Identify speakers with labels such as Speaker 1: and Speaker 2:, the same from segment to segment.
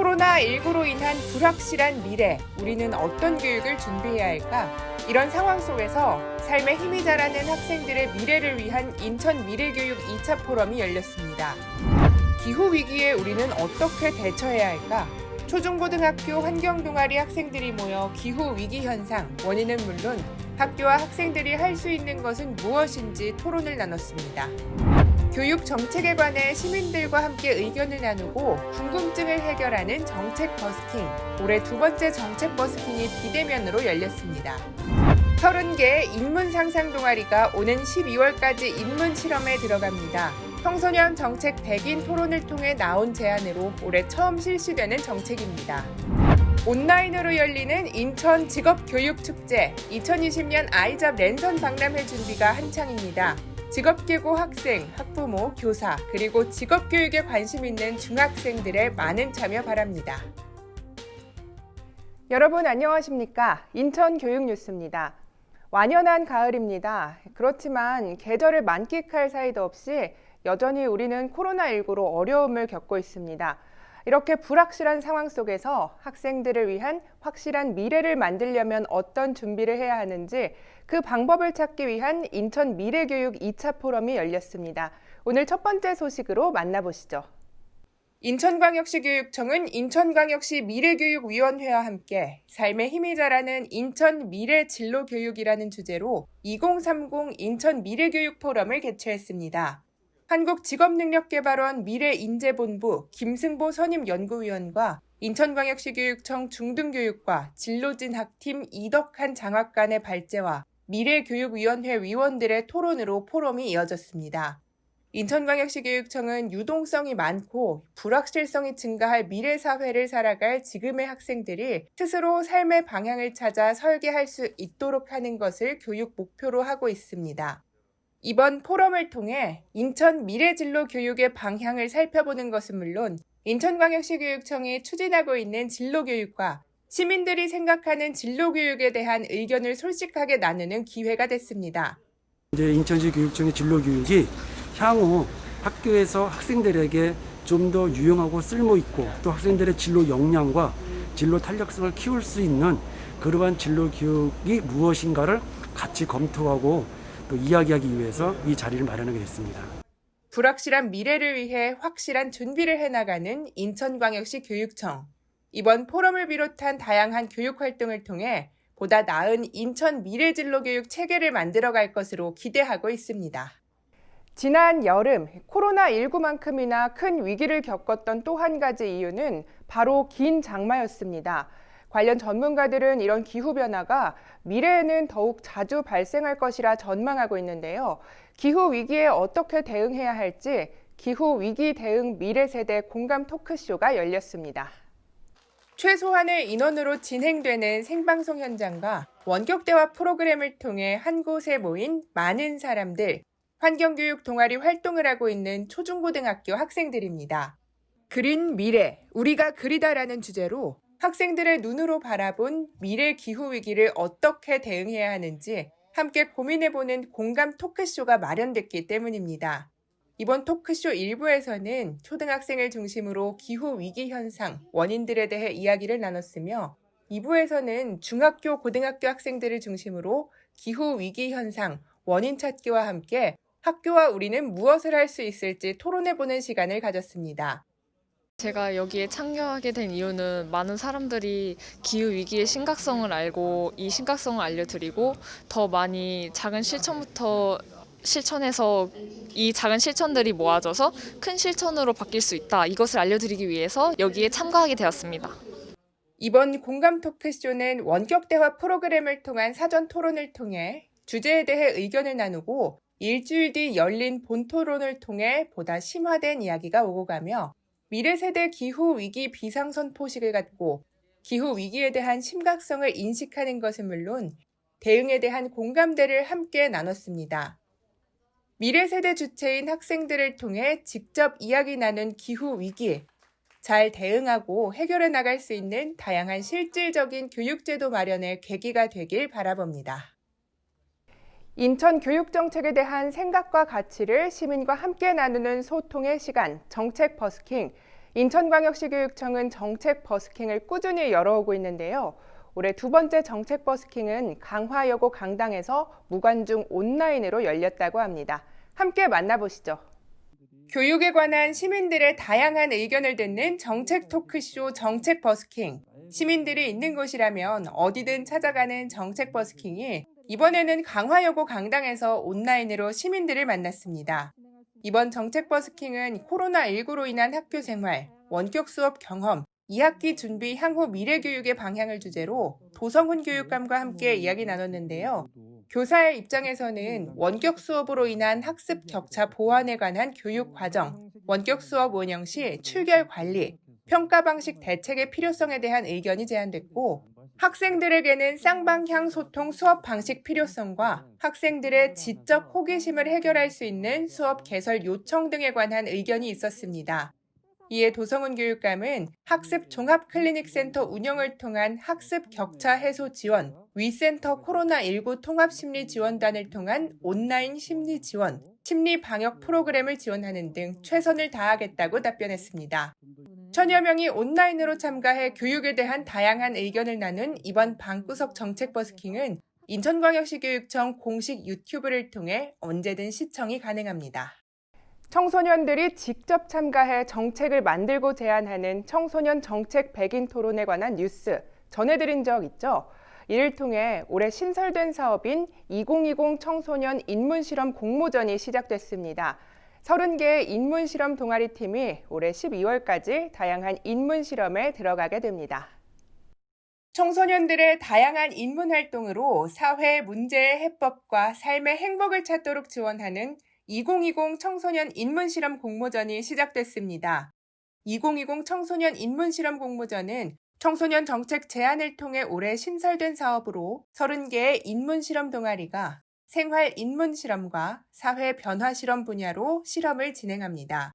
Speaker 1: 코로나19로 인한 불확실한 미래, 우리는 어떤 교육을 준비해야 할까? 이런 상황 속에서 삶에 힘이 자라는 학생들의 미래를 위한 인천 미래교육 2차 포럼이 열렸습니다. 기후위기에 우리는 어떻게 대처해야 할까? 초중고등학교 환경동아리 학생들이 모여 기후위기 현상, 원인은 물론 학교와 학생들이 할 수 있는 것은 무엇인지 토론을 나눴습니다. 교육 정책에 관해 시민들과 함께 의견을 나누고 궁금증을 해결하는 정책 버스킹, 올해 두 번째 정책 버스킹이 비대면으로 열렸습니다. 30개의 인문 상상 동아리가 오는 12월까지 인문 실험에 들어갑니다. 청소년 정책 100인 토론을 통해 나온 제안으로 올해 처음 실시되는 정책입니다. 온라인으로 열리는 인천 직업교육축제, 2020년 아이잡 랜선 박람회 준비가 한창입니다. 직업계고 학생, 학부모, 교사, 그리고 직업교육에 관심 있는 중학생들의 많은 참여 바랍니다. 여러분 안녕하십니까? 인천교육뉴스입니다. 완연한 가을입니다. 그렇지만 계절을 만끽할 사이도 없이 여전히 우리는 코로나19로 어려움을 겪고 있습니다. 이렇게 불확실한 상황 속에서 학생들을 위한 확실한 미래를 만들려면 어떤 준비를 해야 하는지 그 방법을 찾기 위한 인천 미래교육 2차 포럼이 열렸습니다. 오늘 첫 번째 소식으로 만나보시죠. 인천광역시 교육청은 인천광역시 미래교육위원회와 함께 삶에 힘이 자라는 인천 미래진로교육이라는 주제로 2030 인천 미래교육 포럼을 개최했습니다. 한국직업능력개발원 미래인재본부 김승보 선임연구위원과 인천광역시 교육청 중등교육과 진로진학팀 이덕한 장학관의 발제와 미래교육위원회 위원들의 토론으로 포럼이 이어졌습니다. 인천광역시 교육청은 유동성이 많고 불확실성이 증가할 미래사회를 살아갈 지금의 학생들이 스스로 삶의 방향을 찾아 설계할 수 있도록 하는 것을 교육 목표로 하고 있습니다. 이번 포럼을 통해 인천 미래진로 교육의 방향을 살펴보는 것은 물론 인천광역시 교육청이 추진하고 있는 진로교육과 시민들이 생각하는 진로교육에 대한 의견을 솔직하게 나누는 기회가 됐습니다.
Speaker 2: 이제 인천시 교육청의 진로교육이 향후 학교에서 학생들에게 좀 더 유용하고 쓸모있고 또 학생들의 진로 역량과 진로 탄력성을 키울 수 있는 그러한 진로교육이 무엇인가를 같이 검토하고 또 이야기하기 위해서 이 자리를 마련하게 됐습니다.
Speaker 1: 불확실한 미래를 위해 확실한 준비를 해나가는 인천광역시 교육청. 이번 포럼을 비롯한 다양한 교육 활동을 통해 보다 나은 인천 미래진로교육 체계를 만들어갈 것으로 기대하고 있습니다. 지난 여름 코로나19만큼이나 큰 위기를 겪었던 또 한 가지 이유는 바로 긴 장마였습니다. 관련 전문가들은 이런 기후변화가 미래에는 더욱 자주 발생할 것이라 전망하고 있는데요. 기후위기에 어떻게 대응해야 할지 기후위기 대응 미래세대 공감 토크쇼가 열렸습니다. 최소한의 인원으로 진행되는 생방송 현장과 원격대화 프로그램을 통해 한 곳에 모인 많은 사람들, 환경교육 동아리 활동을 하고 있는 초중고등학교 학생들입니다. 그린 미래, 우리가 그리다라는 주제로 학생들의 눈으로 바라본 미래 기후위기를 어떻게 대응해야 하는지 함께 고민해보는 공감 토크쇼가 마련됐기 때문입니다. 이번 토크쇼 1부에서는 초등학생을 중심으로 기후위기 현상, 원인들에 대해 이야기를 나눴으며 2부에서는 중학교, 고등학교 학생들을 중심으로 기후위기 현상, 원인 찾기와 함께 학교와 우리는 무엇을 할 수 있을지 토론해보는 시간을 가졌습니다.
Speaker 3: 제가 여기에 참여하게 된 이유는 많은 사람들이 기후위기의 심각성을 알고 이 심각성을 알려드리고 더 많이 작은 실천부터 실천해서 이 작은 실천들이 모아져서 큰 실천으로 바뀔 수 있다. 이것을 알려드리기 위해서 여기에 참가하게 되었습니다.
Speaker 1: 이번 공감 토크쇼는 원격 대화 프로그램을 통한 사전 토론을 통해 주제에 대해 의견을 나누고 일주일 뒤 열린 본토론을 통해 보다 심화된 이야기가 오고 가며 미래세대 기후위기 비상선포식을 갖고 기후위기에 대한 심각성을 인식하는 것은 물론 대응에 대한 공감대를 함께 나눴습니다. 미래세대 주체인 학생들을 통해 직접 이야기 나눈 기후위기, 잘 대응하고 해결해 나갈 수 있는 다양한 실질적인 교육제도 마련의 계기가 되길 바라봅니다. 인천 교육정책에 대한 생각과 가치를 시민과 함께 나누는 소통의 시간, 정책 버스킹. 인천광역시 교육청은 정책 버스킹을 꾸준히 열어오고 있는데요. 올해 두 번째 정책 버스킹은 강화여고 강당에서 무관중 온라인으로 열렸다고 합니다. 함께 만나보시죠. 교육에 관한 시민들의 다양한 의견을 듣는 정책 토크쇼 정책 버스킹. 시민들이 있는 곳이라면 어디든 찾아가는 정책 버스킹이 이번에는 강화여고 강당에서 온라인으로 시민들을 만났습니다. 이번 정책 버스킹은 코로나19로 인한 학교 생활, 원격 수업 경험, 2학기 준비 향후 미래 교육의 방향을 주제로 도성훈 교육감과 함께 이야기 나눴는데요. 교사의 입장에서는 원격 수업으로 인한 학습 격차 보완에 관한 교육 과정, 원격 수업 운영 시 출결 관리, 평가 방식 대책의 필요성에 대한 의견이 제안됐고, 학생들에게는 쌍방향 소통 수업 방식 필요성과 학생들의 지적 호기심을 해결할 수 있는 수업 개설 요청 등에 관한 의견이 있었습니다. 이에 도성훈 교육감은 학습 종합 클리닉 센터 운영을 통한 학습 격차 해소 지원, 위센터 코로나19 통합 심리 지원단을 통한 온라인 심리 지원, 심리 방역 프로그램을 지원하는 등 최선을 다하겠다고 답변했습니다. 천여 명이 온라인으로 참가해 교육에 대한 다양한 의견을 나눈 이번 방구석 정책 버스킹은 인천광역시 교육청 공식 유튜브를 통해 언제든 시청이 가능합니다. 청소년들이 직접 참가해 정책을 만들고 제안하는 청소년 정책 100인 토론에 관한 뉴스 전해드린 적 있죠? 이를 통해 올해 신설된 사업인 2020 청소년 인문실험 공모전이 시작됐습니다. 30개의 인문실험 동아리팀이 올해 12월까지 다양한 인문실험에 들어가게 됩니다. 청소년들의 다양한 인문활동으로 사회 문제의 해법과 삶의 행복을 찾도록 지원하는 2020 청소년 인문실험 공모전이 시작됐습니다. 2020 청소년 인문실험 공모전은 청소년 정책 제안을 통해 올해 신설된 사업으로 30개의 인문실험 동아리가 생활 인문실험과 사회 변화 실험 분야로 실험을 진행합니다.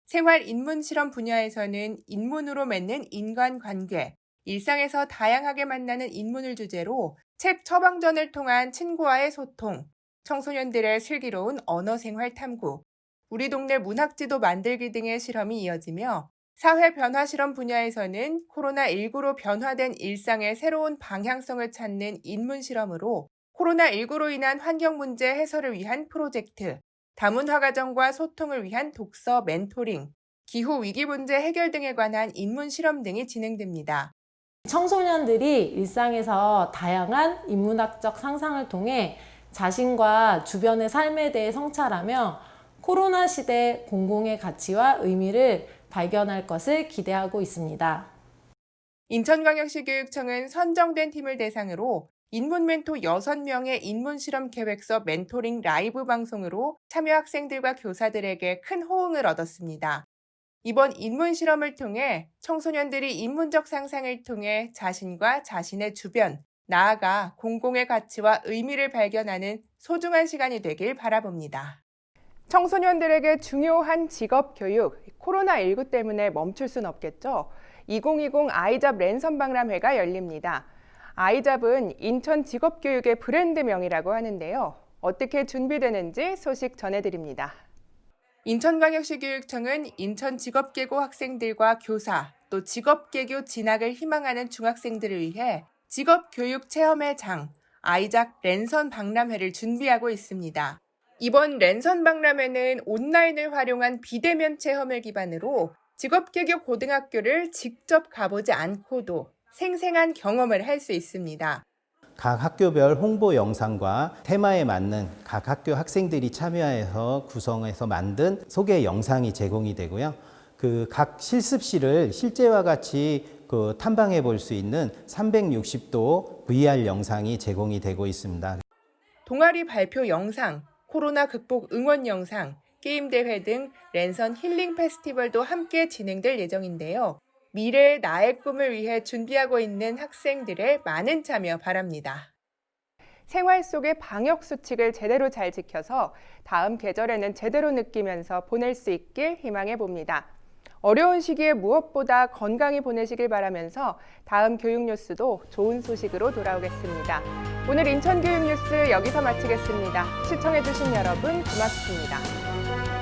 Speaker 1: 생활 인문실험 분야에서는 인문으로 맺는 인간관계, 일상에서 다양하게 만나는 인문을 주제로 책 처방전을 통한 친구와의 소통, 청소년들의 슬기로운 언어생활 탐구, 우리 동네 문학지도 만들기 등의 실험이 이어지며 사회 변화 실험 분야에서는 코로나19로 변화된 일상의 새로운 방향성을 찾는 인문 실험으로 코로나19로 인한 환경 문제 해소를 위한 프로젝트, 다문화 가정과 소통을 위한 독서 멘토링, 기후 위기 문제 해결 등에 관한 인문 실험 등이 진행됩니다.
Speaker 4: 청소년들이 일상에서 다양한 인문학적 상상을 통해 자신과 주변의 삶에 대해 성찰하며 코로나 시대 공공의 가치와 의미를 발견할 것을 기대하고 있습니다.
Speaker 1: 인천광역시 교육청은 선정된 팀을 대상으로 인문 멘토 6명의 인문 실험 계획서 멘토링 라이브 방송으로 참여 학생들과 교사들에게 큰 호응을 얻었습니다. 이번 인문 실험을 통해 청소년들이 인문적 상상을 통해 자신과 자신의 주변, 나아가 공공의 가치와 의미를 발견하는 소중한 시간이 되길 바라봅니다. 청소년들에게 중요한 직업 교육, 코로나19 때문에 멈출 순 없겠죠. 2020 아이잡 랜선 박람회가 열립니다. 아이잡은 인천 직업교육의 브랜드명이라고 하는데요. 어떻게 준비되는지 소식 전해드립니다. 인천광역시 교육청은 인천 직업계고 학생들과 교사, 또 직업계교 진학을 희망하는 중학생들을 위해 직업교육 체험의 장, 아이잡 랜선 박람회를 준비하고 있습니다. 이번 랜선 박람회는 온라인을 활용한 비대면 체험을 기반으로 직업계교 고등학교를 직접 가보지 않고도 생생한 경험을 할 수 있습니다.
Speaker 5: 각 학교별 홍보 영상과 테마에 맞는 각 학교 학생들이 참여해서 구성해서 만든 소개 영상이 제공이 되고요. 그 각 실습실을 실제와 같이 탐방해 볼 수 있는 360도 VR 영상이 제공이 되고 있습니다.
Speaker 1: 동아리 발표 영상, 코로나 극복 응원 영상, 게임 대회 등 랜선 힐링 페스티벌도 함께 진행될 예정인데요. 미래의 나의 꿈을 위해 준비하고 있는 학생들의 많은 참여 바랍니다. 생활 속의 방역 수칙을 제대로 잘 지켜서 다음 계절에는 제대로 느끼면서 보낼 수 있길 희망해 봅니다. 어려운 시기에 무엇보다 건강히 보내시길 바라면서 다음 교육 뉴스도 좋은 소식으로 돌아오겠습니다. 오늘 인천 교육 뉴스 여기서 마치겠습니다. 시청해주신 여러분 고맙습니다.